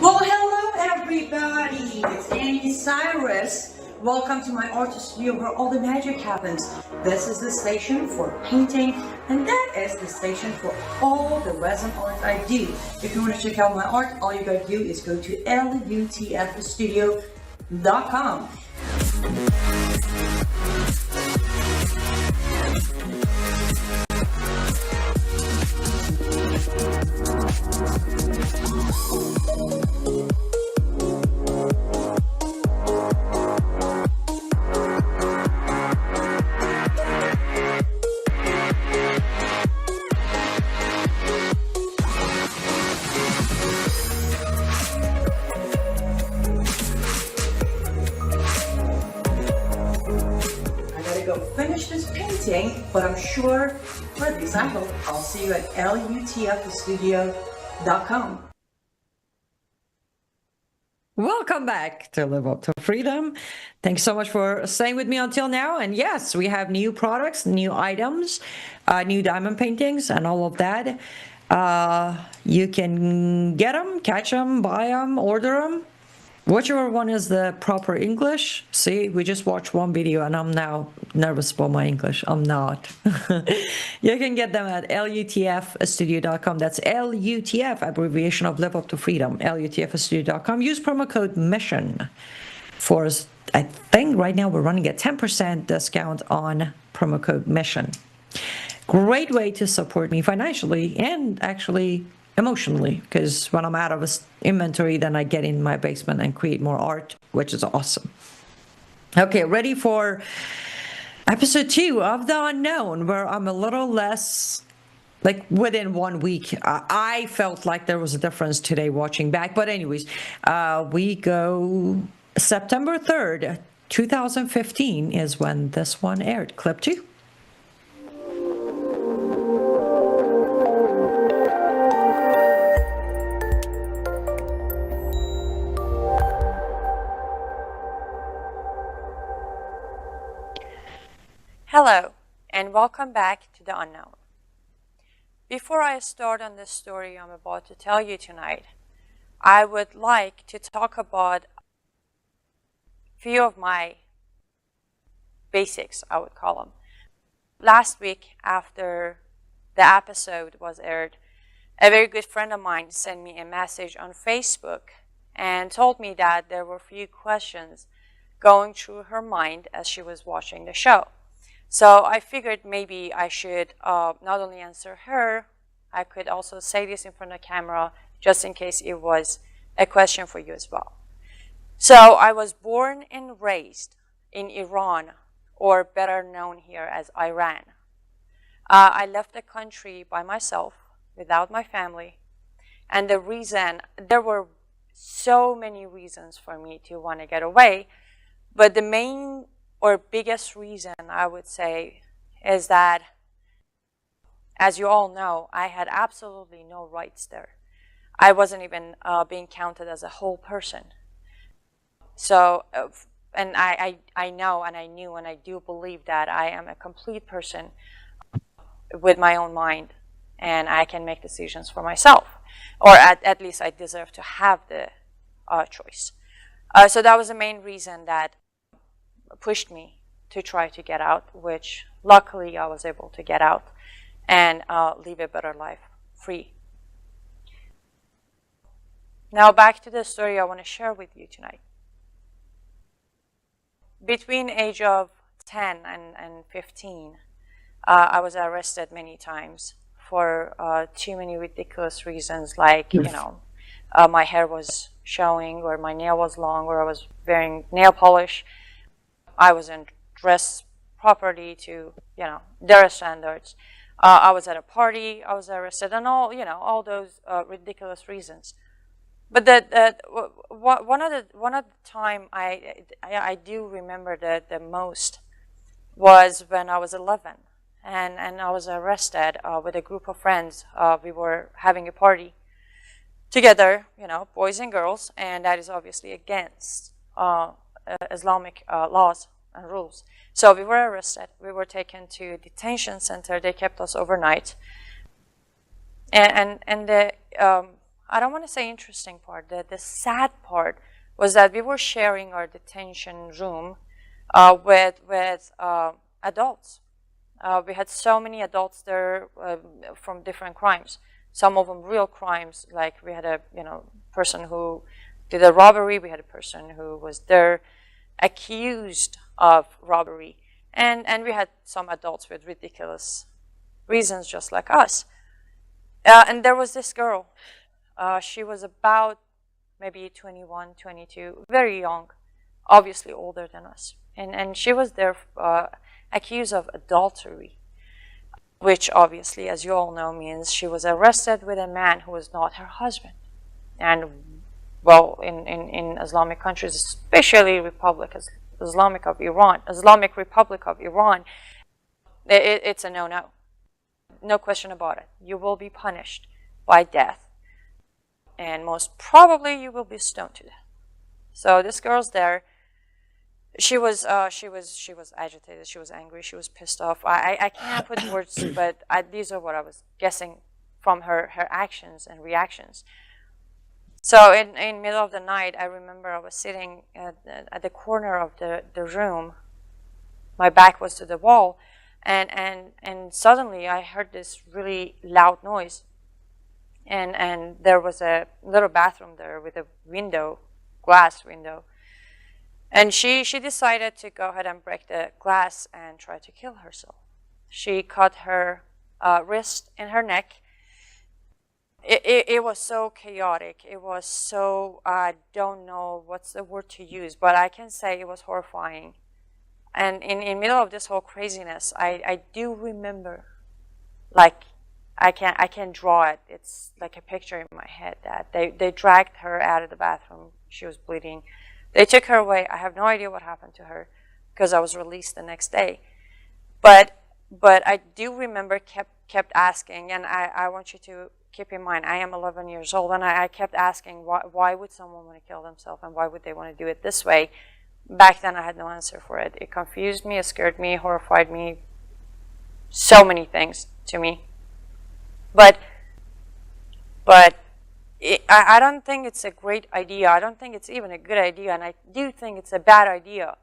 Well, hello everybody, it's Annie Cyrus. Welcome to my artist studio where all the magic happens. This is the station for painting, and that is the station for all the resin art I do. If you want to check out my art, all you gotta do is go to lutfstudio.com. But I'm sure for this, I hope I'll see you at lutfstudio.com. Welcome back to Live Up to Freedom. Thanks so much for staying with me until now. And yes, we have new products, new items, new diamond paintings, and all of that. You can get them, catch them, buy them, order them. Whichever one is the proper English. See, we just watched one video and I'm now nervous about my English. I'm not. You can get them at lutfstudio.com. That's LUTF, abbreviation of Live Up to Freedom, lutfstudio.com. Use promo code MISSION for, I think right now we're running a 10% discount on promo code MISSION. Great way to support me financially and actually emotionally, because when I'm out of inventory, then I get in my basement and create more art, which is awesome. Okay, ready for episode 2 of The Unknown, where I'm a little less, like within 1 week. I felt like there was a difference today watching back. But anyways, we go September 3rd, 2015 is when this one aired. Clip 2. welcome back to The Unknown. Before I start on the story I'm about to tell you tonight, I would like to talk about a few of my basics, I would call them. Last week, after the episode was aired, a very good friend of mine sent me a message on Facebook and told me that there were a few questions going through her mind as she was watching the show. So I figured maybe I should not only answer her, I could also say this in front of the camera just in case it was a question for you as well. So I was born and raised in Iran, or better known here as Iran. I left the country by myself, without my family. And the reason, there were so many reasons for me to want to get away, but the main or biggest reason I would say is that, as you all know, I had absolutely no rights there. I wasn't even being counted as a whole person. So, and I know and I knew and I do believe that I am a complete person with my own mind and I can make decisions for myself. Or at least I deserve to have the choice. So that was the main reason that pushed me to try to get out, which luckily I was able to get out and live a better life free. Now back to the story I want to share with you tonight. Between age of 10 and 15, I was arrested many times for too many ridiculous reasons, like, you know, my hair was showing, or my nail was long, or I was wearing nail polish. I wasn't dressed properly to, you know, their standards. I was at a party, I was arrested, and all, you know, all those ridiculous reasons. But one of the time I do remember the most was when I was 11, and I was arrested with a group of friends. We were having a party together, you know, boys and girls, and that is obviously against Islamic laws and rules. So we were arrested. We were taken to a detention center. They kept us overnight. And the I don't want to say interesting part. The sad part was that we were sharing our detention room with adults. We had so many adults there from different crimes. Some of them real crimes, like we had a person who did a robbery. We had a person who was there accused of robbery, and we had some adults with ridiculous reasons, just like us. And there was this girl. She was about maybe 21, 22, very young, obviously older than us. And she was there accused of adultery, which obviously, as you all know, means she was arrested with a man who was not her husband. And, well, in Islamic countries, especially Islamic Republic of Iran, it's a no-no. No question about it. You will be punished by death. And most probably you will be stoned to death. So this girl's there. She was agitated. She was angry. She was pissed off. I can't put words, but these are what I was guessing from her actions and reactions. So in middle of the night, I remember I was sitting at the corner of the room. My back was to the wall, and suddenly I heard this really loud noise. And there was a little bathroom there with a window, glass window. And she decided to go ahead and break the glass and try to kill herself. She cut her wrist and her neck. It was so chaotic. It was so, I don't know what's the word to use, but I can say it was horrifying. And in middle of this whole craziness, I do remember, like, I can draw it. It's like a picture in my head that they dragged her out of the bathroom. She was bleeding. They took her away. I have no idea what happened to her because I was released the next day. But I do remember kept asking, and I want you to keep in mind, I am 11 years old, and I kept asking, why would someone want to kill themselves, and why would they want to do it this way? Back then, I had no answer for it. It confused me, it scared me, horrified me, so many things to me. But I don't think it's a great idea. I don't think it's even a good idea, and I do think it's a bad idea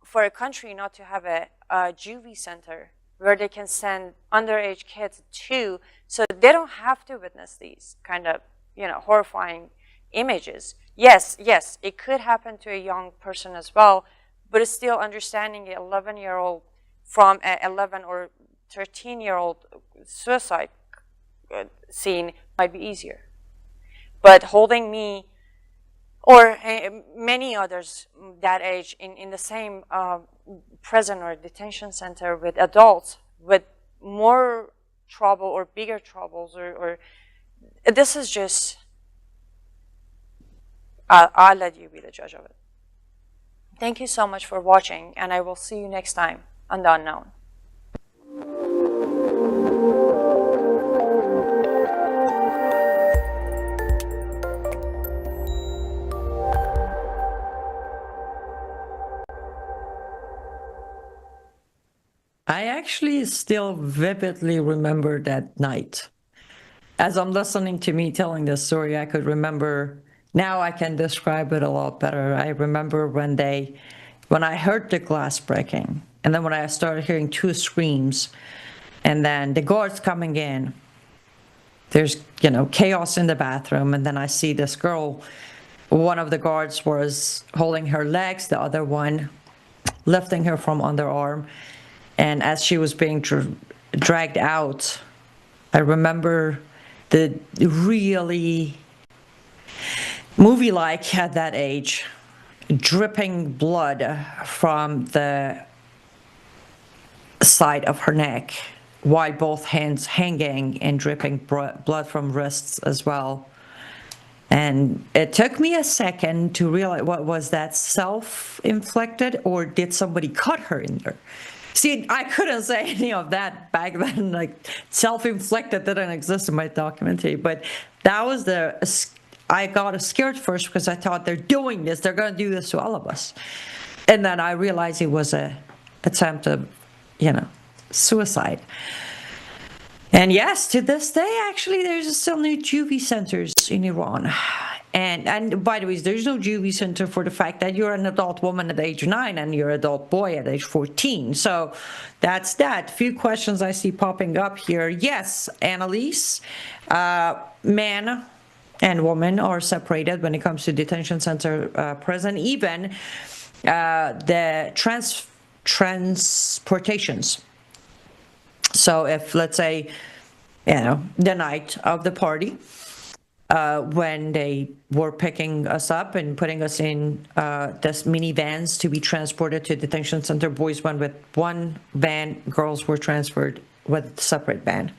for a country not to have a juvie center where they can send underage kids to, so they don't have to witness these kind of, you know, horrifying images. Yes, it could happen to a young person as well, but it's still understanding an 11-year-old from an 11 or 13-year-old suicide scene might be easier. But holding me or many others that age in the same prison or detention center with adults with more trouble or bigger troubles, or this is just, I'll let you be the judge of it. Thank you so much for watching, and I will see you next time on The Unknown. I actually still vividly remember that night. As I'm listening to me telling this story, I could remember, now I can describe it a lot better. I remember when I heard the glass breaking, and then when I started hearing two screams, and then the guards coming in, there's, you know, chaos in the bathroom, and then I see this girl, one of the guards was holding her legs, the other one lifting her from underarm. And as she was being dragged out, I remember the really movie-like at that age, dripping blood from the side of her neck, while both hands hanging and dripping blood from wrists as well. And it took me a second to realize, what was that, self-inflicted, or did somebody cut her in there? See, I couldn't say any of that back then, like self-inflicted didn't exist in my documentary, but that was I got scared first because I thought they're doing this, they're gonna do this to all of us. And then I realized it was an attempt of, you know, suicide. And yes, to this day, actually, there's still no juvie centers in Iran. And by the way, there's no juvie center for the fact that you're an adult woman at age 9 and you're an adult boy at age 14. So that's that. Few questions I see popping up here. Yes, Annalise, man and woman are separated when it comes to detention center prison. Even the transportations. So if, let's say, you know, the night of the party, when they were picking us up and putting us in this minivans to be transported to detention center, boys went with one van, girls were transferred with a separate van.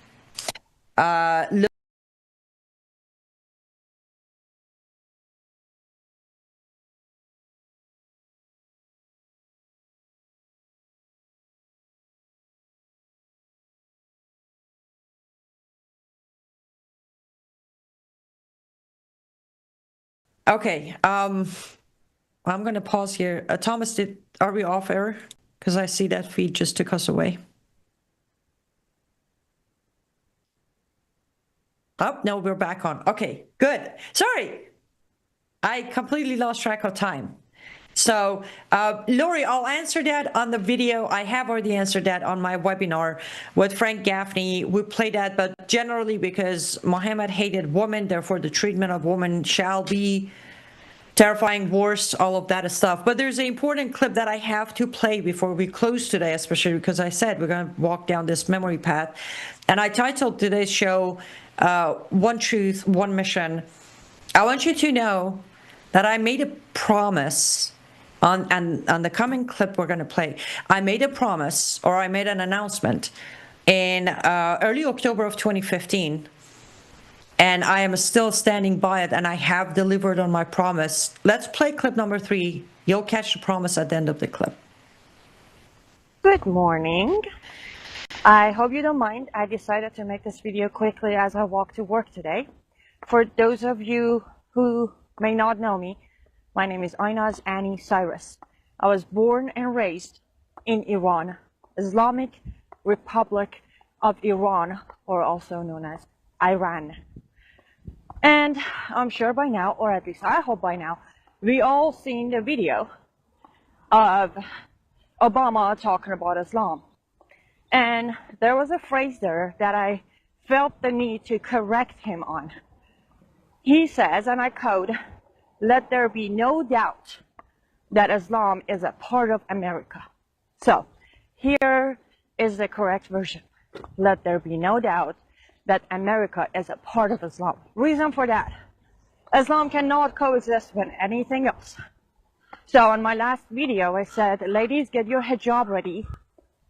Okay, I'm going to pause here. Thomas, are we off air? Because I see that feed just took us away. Oh, no, we're back on. Okay, good. Sorry, I completely lost track of time. So, Lori, I'll answer that on the video. I have already answered that on my webinar with Frank Gaffney. We play that, but generally because Muhammad hated women, therefore the treatment of women shall be terrifying, worse, all of that stuff. But there's an important clip that I have to play before we close today, especially because I said we're going to walk down this memory path. And I titled today's show, One Truth, One Mission. I want you to know that I made a promise on the coming clip we're going to play. I made a promise, or I made an announcement in early October of 2015, and I am still standing by it, and I have delivered on my promise. Let's play clip number 3. You'll catch the promise at the end of the clip. Good morning. I hope you don't mind. I decided to make this video quickly as I walk to work today. For those of you who may not know me, my name is Aynaz Annie Cyrus. I was born and raised in Iran, Islamic Republic of Iran, or also known as Iran. And I'm sure by now, or at least I hope by now, we all seen the video of Obama talking about Islam. And there was a phrase there that I felt the need to correct him on. He says, and I quote, "Let there be no doubt that Islam is a part of America." So here is the correct version. Let there be no doubt that America is a part of Islam. Reason for that: Islam cannot coexist with anything else. So on my last video, I said, ladies, get your hijab ready,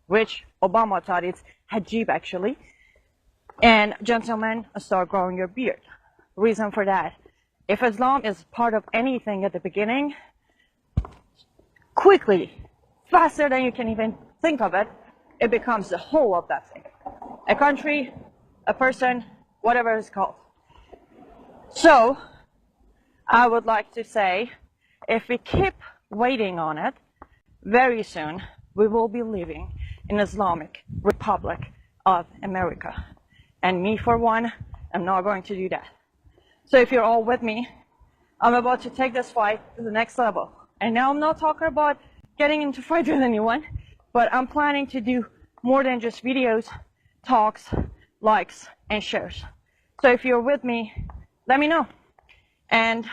which Obama thought it's hijab actually. And gentlemen, start growing your beard. Reason for that: if Islam is part of anything at the beginning, quickly, faster than you can even think of it, it becomes the whole of that thing. A country, a person, whatever it's called. So, I would like to say, if we keep waiting on it, very soon we will be living in Islamic Republic of America. And me, for one, am not going to do that. So if you're all with me, I'm about to take this fight to the next level. And now I'm not talking about getting into fight with anyone, but I'm planning to do more than just videos, talks, likes, and shares. So if you're with me, let me know. And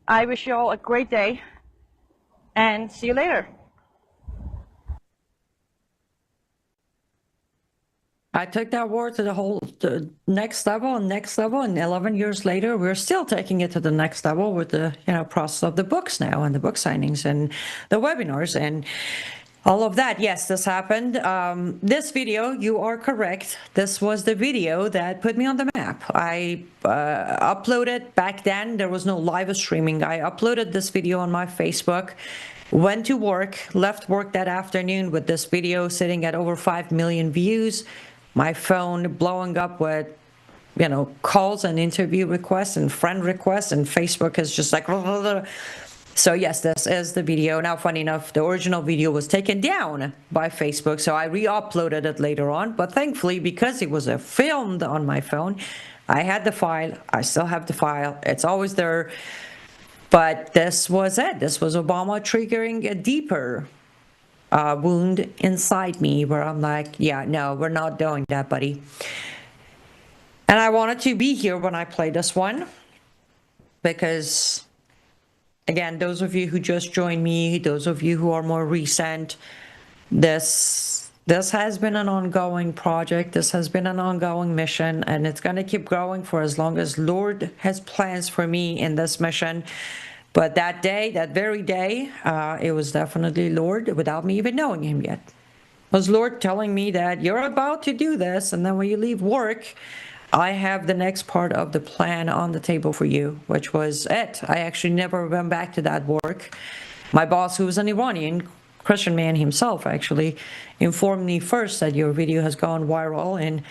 I wish you all a great day, and see you later. I took that war to the next level and next level, and 11 years later, we're still taking it to the next level with the process of the books now, and the book signings and the webinars and all of that. Yes, this happened. This video, you are correct. This was the video that put me on the map. I uploaded back then. There was no live streaming. I uploaded this video on my Facebook. Went to work, left work that afternoon with this video sitting at over 5 million views. My phone blowing up with, calls and interview requests and friend requests, and Facebook is just like, so yes, this is the video. Now, funny enough, the original video was taken down by Facebook, so I re-uploaded it later on. But thankfully, because it was filmed on my phone, I had the file. I still have the file. It's always there. But this was it. This was Obama triggering a deeper wound inside me where I'm like, yeah, no, we're not doing that, buddy. And I wanted to be here when I play this one because, again, those of you who just joined me, those of you who are more recent, this has been an ongoing project. This has been an ongoing mission, and it's going to keep growing for as long as Lord has plans for me in this mission. But that day, that very day, it was definitely Lord without me even knowing him yet. It was Lord telling me that you're about to do this, and then when you leave work, I have the next part of the plan on the table for you, which was it. I actually never went back to that work. My boss, who was an Iranian Christian man himself, actually informed me first that your video has gone viral, and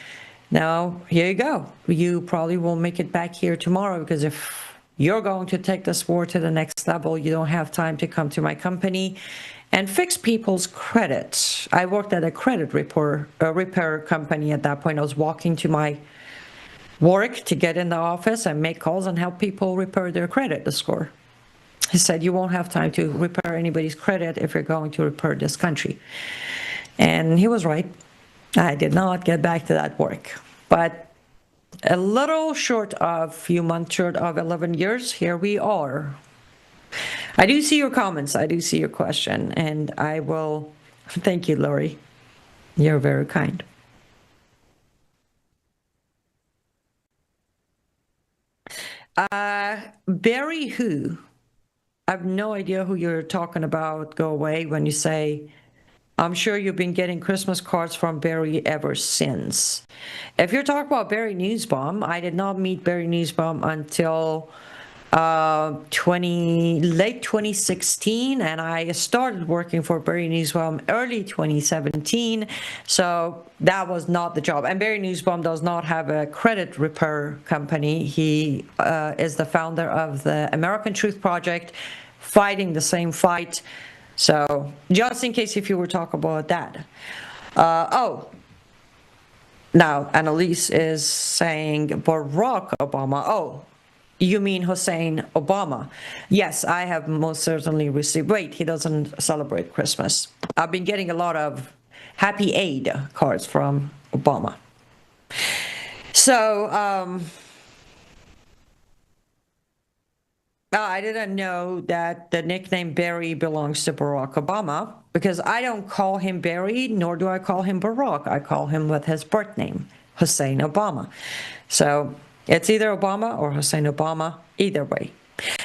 now here you go. You probably won't make it back here tomorrow, because if you're going to take this war to the next level, you don't have time to come to my company and fix people's credit. I worked at a credit repair company at that point. I was walking to my work to get in the office and make calls and help people repair their credit score. He said, you won't have time to repair anybody's credit if you're going to repair this country. And he was right. I did not get back to that work. But a little short of, few months short of 11 years, here we are. I do see your comments. I do see your question. And I will, thank you, Lori. You're very kind. Barry who? I have no idea who you're talking about. Go away when you say, I'm sure you've been getting Christmas cards from Barry ever since. If you're talking about Barry Nussbaum, I did not meet Barry Nussbaum until late 2016, and I started working for Barry Nussbaum early 2017, so that was not the job. And Barry Nussbaum does not have a credit repair company. He is the founder of the American Truth Project, fighting the same fight. So just in case if you were talking about that. Now, Annalise is saying Barack Obama. Oh, you mean Hussein Obama? Yes, I have most certainly received. Wait, he doesn't celebrate Christmas. I've been getting a lot of Happy Aid cards from Obama. So, I didn't know that the nickname Barry belongs to Barack Obama, because I don't call him Barry, nor do I call him Barack. I call him with his birth name, Hussein Obama. So it's either Obama or Hussein Obama, either way.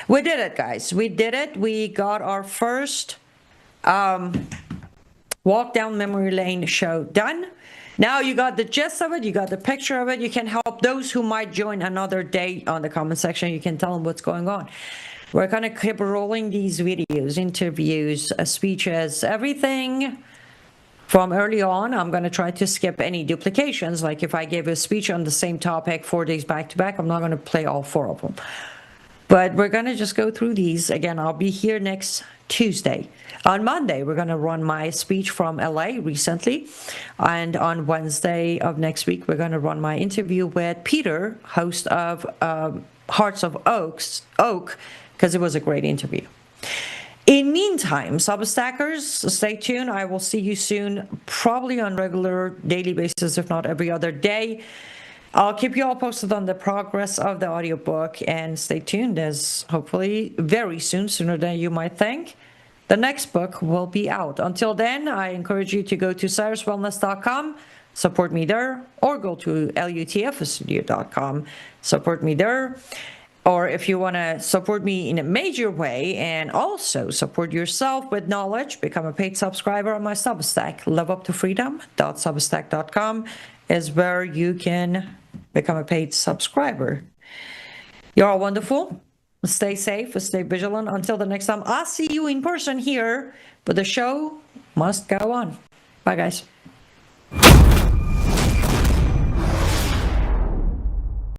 We did it, guys. We did it. We got our first walk down memory lane show done. Now you got the gist of it, you got the picture of it. You can help those who might join another day on the comment section. You can tell them what's going on. We're going to keep rolling these videos, interviews, speeches, everything from early on. I'm going to try to skip any duplications. Like if I gave a speech on the same topic 4 days back to back, I'm not going to play all 4 of them. But we're going to just go through these. Again, I'll be here next Tuesday. On Monday, we're going to run my speech from LA recently. And on Wednesday of next week, we're going to run my interview with Peter, host of Hearts of Oak, because it was a great interview. In meantime, Substackers, stay tuned. I will see you soon, probably on regular daily basis, if not every other day. I'll keep you all posted on the progress of the audiobook, and stay tuned, as hopefully very soon, sooner than you might think, the next book will be out. Until then, I encourage you to go to cyruswellness.com, support me there, or go to lutfstudio.com, support me there. Or if you want to support me in a major way and also support yourself with knowledge, become a paid subscriber on my Substack. LiveUpToFreedom.substack.com is where you can become a paid subscriber. You're all wonderful. Stay safe, stay vigilant. Until the next time, I'll see you in person here, but the show must go on. Bye, guys.